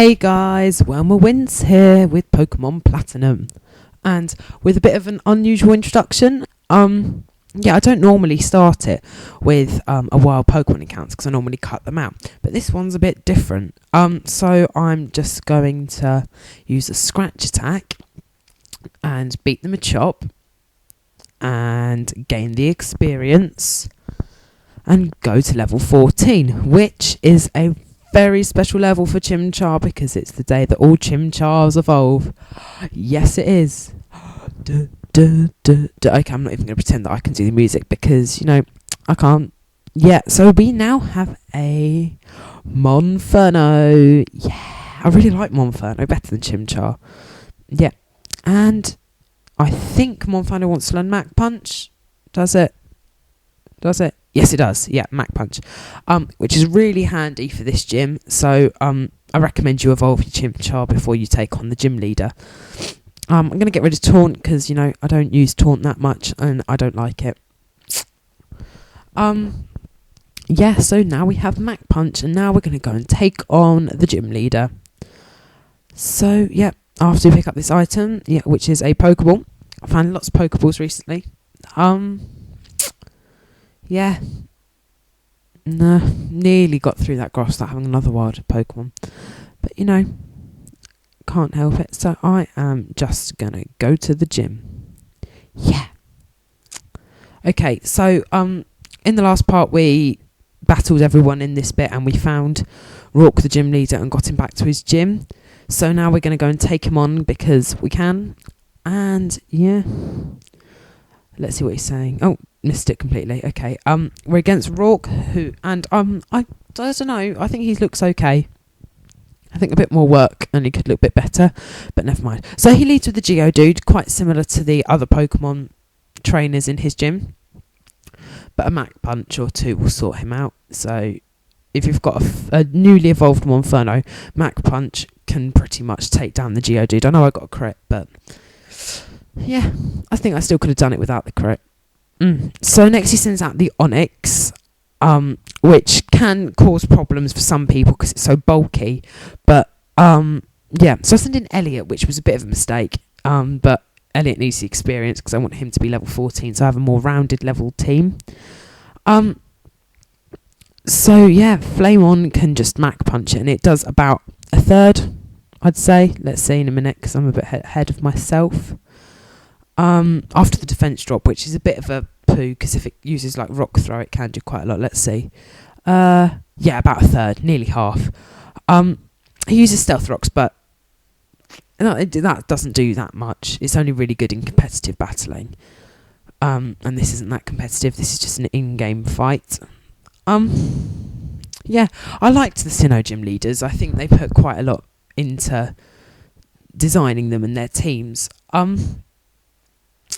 Hey guys, Wailmerwins here with Pokemon Platinum, and with a bit of an unusual introduction. I don't normally start it with a wild Pokemon encounter because I normally cut them out, but this one's a bit different. So I'm just going to use a scratch attack and beat them a chop and gain the experience and go to level 14, which is a very special level for Chimchar because it's the day that all Chimchars evolve. Yes, it is. Okay, I'm not even going to pretend that I can do the music because, I can't. Yeah, so we now have a Monferno. Yeah, I really like Monferno better than Chimchar. Yeah, and I think Monferno wants to learn Mach Punch. Does it? Yes, it does. Yeah, Mach Punch, which is really handy for this gym. So I recommend you evolve your Chimchar before you take on the gym leader. I'm going to get rid of Taunt because, I don't use Taunt that much and I don't like it. So now we have Mach Punch and now we're going to go and take on the gym leader. So, after we pick up this item, which is a Pokeball. I found lots of Pokeballs recently. Nearly got through that grass without having another wild Pokemon. But, can't help it. So I am just going to go to the gym. Yeah. Okay, so in the last part we battled everyone in this bit and we found Roark, the gym leader, and got him back to his gym. So now we're going to go and take him on because we can. And, let's see what he's saying. Oh, missed it completely. Okay. We're against Roark, I don't know. I think he looks okay. I think a bit more work and he could look a bit better, but never mind. So he leads with the Geodude, quite similar to the other Pokemon trainers in his gym. But a Mach Punch or two will sort him out. So if you've got a newly evolved Monferno, Mach Punch can pretty much take down the Geodude. I know I got a crit, but yeah, I think I still could have done it without the crit. So next he sends out the Onix, which can cause problems for some people because it's so bulky. But so I sent in Elliot, which was a bit of a mistake. But Elliot needs the experience because I want him to be level 14, so I have a more rounded level team. Flameon can just Mach Punch it, and it does about a third, I'd say. Let's see in a minute because I'm a bit ahead of myself. After the defense drop, which is a bit of a poo because if it uses like Rock Throw, it can do quite a lot. Let's see. About a third, nearly half. He uses Stealth Rocks, but that doesn't do that much. It's only really good in competitive battling. And this isn't that competitive. This is just an in-game fight. I liked the Sinnoh gym leaders. I think they put quite a lot into designing them and their teams.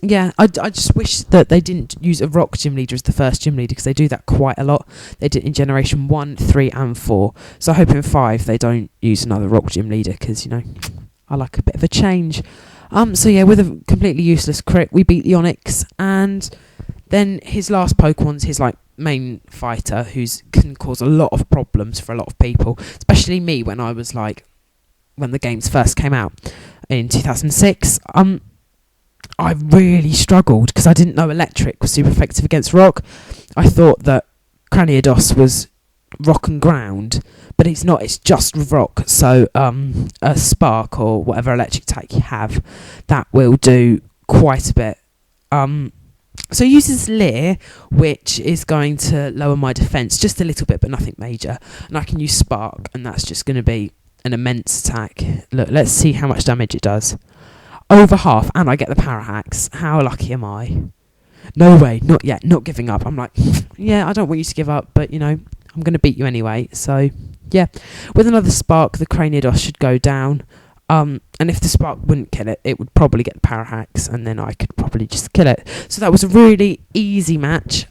I just wish that they didn't use a rock gym leader as the first gym leader because they do that quite a lot. They did in Generation 1, 3 and 4. So I hope in 5 they don't use another rock gym leader because, I like a bit of a change. With a completely useless crit, we beat the Onix. And then his last Pokemon's his main fighter who can cause a lot of problems for a lot of people. Especially me when the games first came out in 2006. I really struggled because I didn't know Electric was super effective against Rock. I thought that Cranidos was rock and ground, but it's not. It's just rock. So a Spark or whatever electric attack you have, that will do quite a bit. So he uses Leer, which is going to lower my defense just a little bit, but nothing major. And I can use Spark, and that's just going to be an immense attack. Look, let's see how much damage it does. Over half, and I get the Power Hacks. How lucky am I? No way, not yet, not giving up. I'm like, I don't want you to give up, but, I'm going to beat you anyway. So, with another Spark, the Cranidos should go down. And if the Spark wouldn't kill it, it would probably get the Power Hacks, and then I could probably just kill it. So that was a really easy match.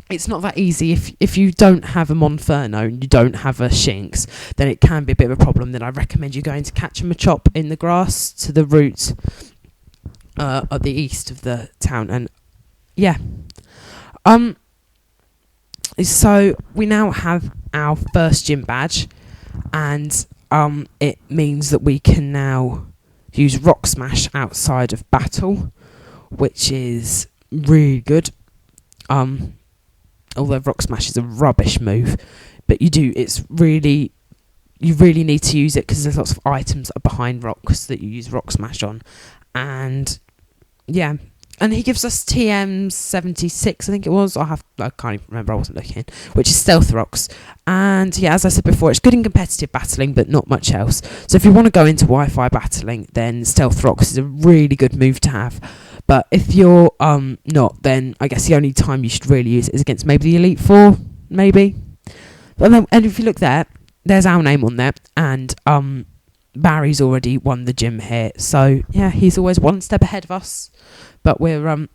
It's not that easy. If you don't have a Monferno and you don't have a Shinx, then it can be a bit of a problem. Then I recommend you going to catch a Machop in the grass to the route at the east of the town. And so we now have our first gym badge, and it means that we can now use Rock Smash outside of battle, which is really good. Although Rock Smash is a rubbish move, but you really need to use it because there's lots of items that are behind rocks that you use Rock Smash on. And yeah, and he gives us TM76, I think it was. I can't even remember, I wasn't looking, which is stealth rocks. And yeah, as I said before, it's good in competitive battling, but not much else. So if you want to go into Wi-Fi battling, then stealth rocks is a really good move to have. But if you're not, then I guess the only time you should really use it is against maybe the Elite Four, maybe. And if you look there, there's our name on there, and Barry's already won the gym here, so yeah, he's always one step ahead of us. But I'm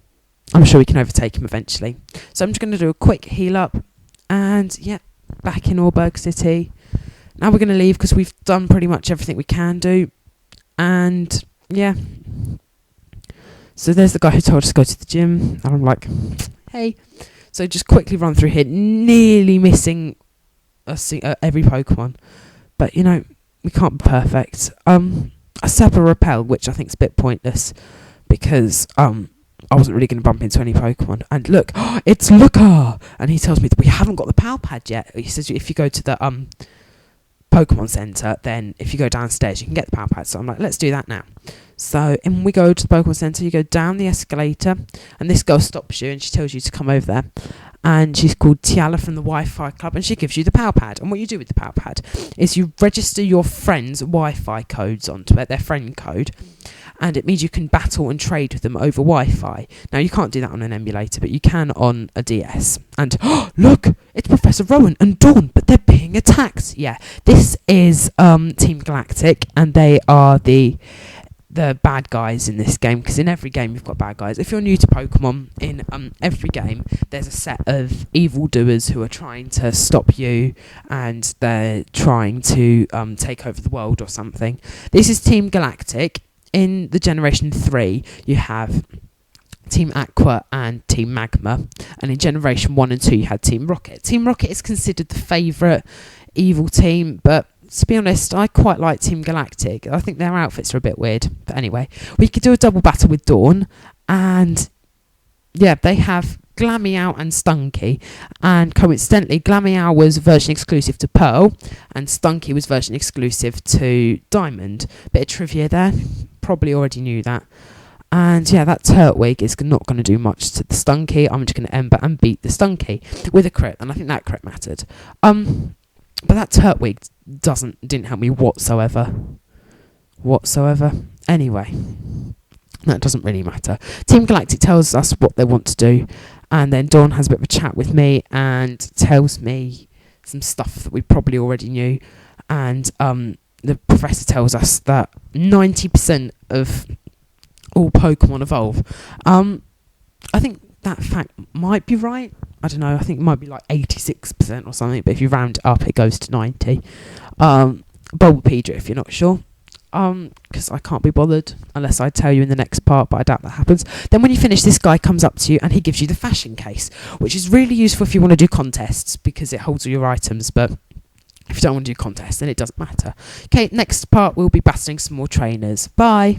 sure we can overtake him eventually. So I'm just going to do a quick heal up, and yeah, back in Orberg City. Now we're going to leave because we've done pretty much everything we can do, and yeah. So there's the guy who told us to go to the gym, and I'm like, hey. So just quickly run through here, nearly missing every Pokemon, but you know, we can't be perfect. A Seppa Repel, which I think is a bit pointless because I wasn't really going to bump into any Pokemon. And look, it's Luca, and he tells me that we haven't got the Power Pad yet. He says if you go to the Pokemon Center, then if you go downstairs, you can get the Power Pad. So I'm like, let's do that now. So in we go to the Pokemon Center. You go down the escalator, and this girl stops you, and she tells you to come over there. And she's called Tiala from the Wi-Fi Club, and she gives you the Power Pad. And what you do with the Power Pad is you register your friends' Wi-Fi codes onto it, their friend code, and it means you can battle and trade with them over Wi-Fi. Now, you can't do that on an emulator, but you can on a DS. And, look, it's Professor Rowan and Dawn, but they're being attacked. Yeah, this is Team Galactic, and they are the bad guys in this game, because in every game you've got bad guys. If you're new to Pokemon, in every game there's a set of evildoers who are trying to stop you, and they're trying to take over the world or something. This is Team Galactic. In the Generation 3 you have Team Aqua and Team Magma, and in Generation 1 and 2 you had Team Rocket. Team Rocket is considered the favourite evil team, but to be honest, I quite like Team Galactic. I think their outfits are a bit weird. But anyway, we could do a double battle with Dawn. And yeah, they have Glameow and Stunky. And coincidentally, Glameow was version exclusive to Pearl, and Stunky was version exclusive to Diamond. Bit of trivia there. Probably already knew that. And yeah, that Turtwig is not going to do much to the Stunky. I'm just going to Ember and beat the Stunky with a crit. And I think that crit mattered. But that Turtwig didn't help me whatsoever. Anyway, that doesn't really matter. Team Galactic tells us what they want to do, and then Dawn has a bit of a chat with me and tells me some stuff that we probably already knew. And the professor tells us that 90% of all Pokemon evolve. I think that fact might be right. I don't know, I think it might be like 86% or something, but if you round it up, it goes to 90. Bulbapedia, if you're not sure. Because I can't be bothered unless I tell you in the next part, but I doubt that happens. Then when you finish, this guy comes up to you and he gives you the fashion case, which is really useful if you want to do contests, because it holds all your items, but if you don't want to do contests, then it doesn't matter. Okay, next part, we'll be battling some more trainers. Bye.